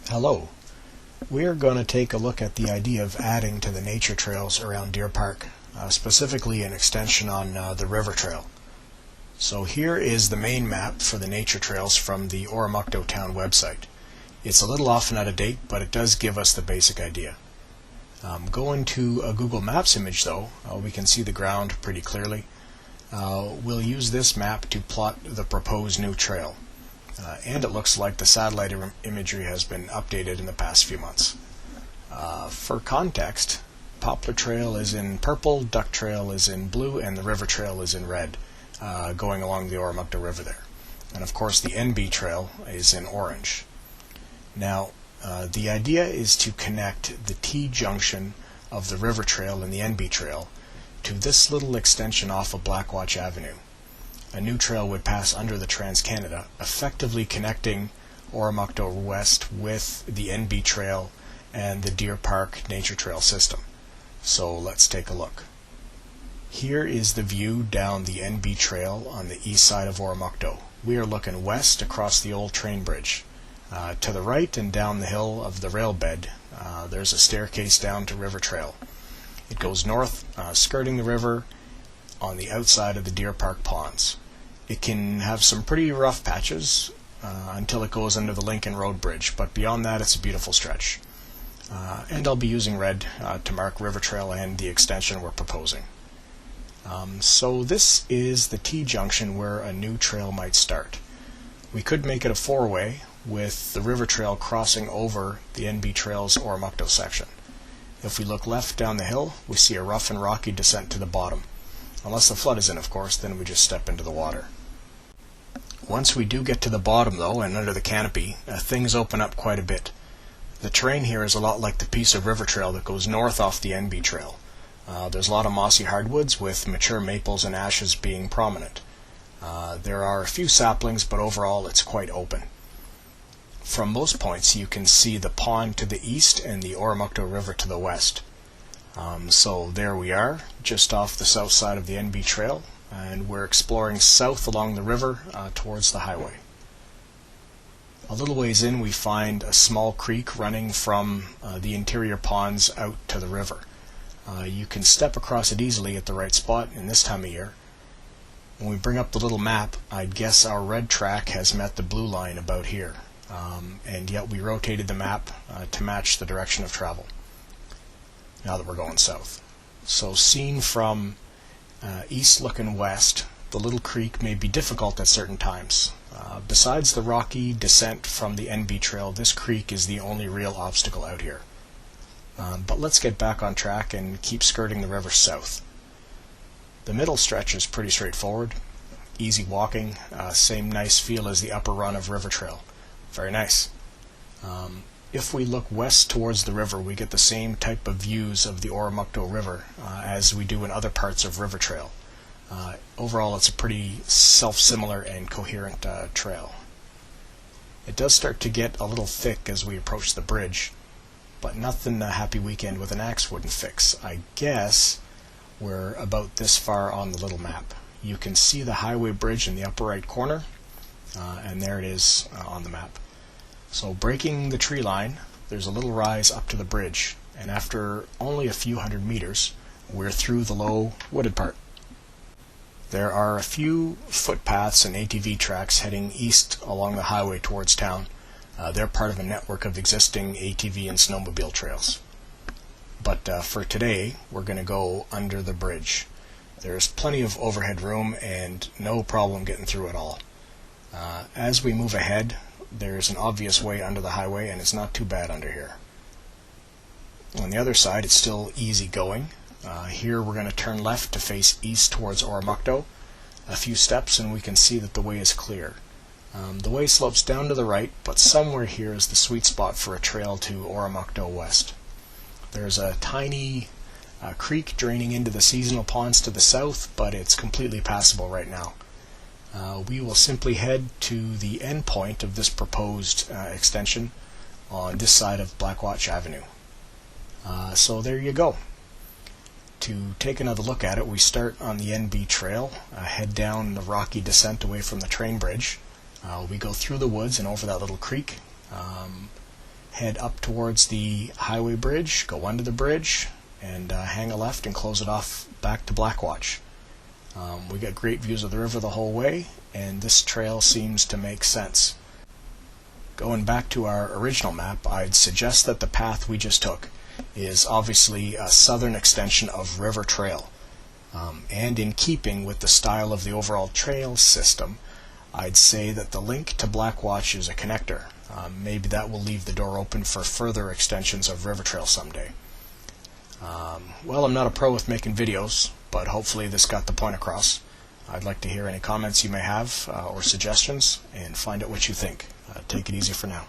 Hello. We're going to take a look at the idea of adding to the nature trails around Deer Park, specifically an extension on the river trail. So here is the main map for the nature trails from the Oromocto town website. It's a little off and out of date, but it does give us the basic idea. Going to a Google Maps image though, we can see the ground pretty clearly. We'll use this map to plot the proposed new trail. And it looks like the satellite imagery has been updated in the past few months. For context, Poplar Trail is in purple, Duck Trail is in blue, and the River Trail is in red, going along the Oromocto River there. And of course the NB Trail is in orange. Now, the idea is to connect the T-junction of the River Trail and the NB Trail to this little extension off of Blackwatch Avenue. A new trail would pass under the Trans-Canada, effectively connecting Oromocto West with the NB Trail and the Deer Park Nature Trail system. So let's take a look. Here is the view down the NB Trail on the east side of Oromocto. We are looking west across the old train bridge. To the right and down the hill of the rail bed, there's a staircase down to River Trail. It goes north, skirting the river on the outside of the Deer Park ponds. It can have some pretty rough patches until it goes under the Lincoln Road Bridge, but beyond that it's a beautiful stretch. And I'll be using red to mark River Trail and the extension we're proposing. So this is the T-junction where a new trail might start. We could make it a four-way with the River Trail crossing over the NB Trail's Oromocto section. If we look left down the hill, we see a rough and rocky descent to the bottom. Unless the flood is in, of course, then we just step into the water. Once we do get to the bottom, though, and under the canopy, things open up quite a bit. The terrain here is a lot like the piece of river trail that goes north off the NB Trail. There's a lot of mossy hardwoods, with mature maples and ashes being prominent. There are a few saplings, but overall it's quite open. From most points, you can see the pond to the east and the Oromocto River to the west. So there we are, just off the south side of the NB Trail, and we're exploring south along the river towards the highway. A little ways in, we find a small creek running from the interior ponds out to the river. You can step across it easily at the right spot in this time of year. When we bring up the little map, I'd guess our red track has met the blue line about here, and yet we rotated the map to match the direction of travel now that we're going south. So seen from east looking west, the little creek may be difficult at certain times. Besides the rocky descent from the NB Trail, this creek is the only real obstacle out here. But let's get back on track and keep skirting the river south. The middle stretch is pretty straightforward, easy walking, same nice feel as the upper run of River Trail. Very nice. If we look west towards the river, we get the same type of views of the Oromocto River as we do in other parts of River Trail. Overall, it's a pretty self-similar and coherent trail. It does start to get a little thick as we approach the bridge, but nothing a happy weekend with an axe wouldn't fix. I guess we're about this far on the little map. You can see the highway bridge in the upper right corner, and there it is on the map. So breaking the tree line, there's a little rise up to the bridge, and after only a few hundred meters, we're through the low wooded part. There are a few footpaths and ATV tracks heading east along the highway towards town. They're part of a network of existing ATV and snowmobile trails. But for today, we're going to go under the bridge. There's plenty of overhead room and no problem getting through at all. As we move ahead, there's an obvious way under the highway, and it's not too bad under here. On the other side, it's still easy going. Here we're going to turn left to face east towards Oromocto. A few steps and we can see that the way is clear. The way slopes down to the right, but somewhere here is the sweet spot for a trail to Oromocto West. There's a tiny creek draining into the seasonal ponds to the south, but it's completely passable right now. We will simply head to the end point of this proposed extension on this side of Blackwatch Avenue. So there you go. To take another look at it, we start on the NB Trail, head down the rocky descent away from the train bridge. We go through the woods and over that little creek, head up towards the highway bridge, go under the bridge, and hang a left and close it off back to Blackwatch. We got great views of the river the whole way, and this trail seems to make sense. Going back to our original map, I'd suggest that the path we just took is obviously a southern extension of River Trail. And in keeping with the style of the overall trail system, I'd say that the link to Blackwatch is a connector. Maybe that will leave the door open for further extensions of River Trail someday. Well, I'm not a pro with making videos, but hopefully this got the point across. I'd like to hear any comments you may have or suggestions, and find out what you think. Take it easy for now.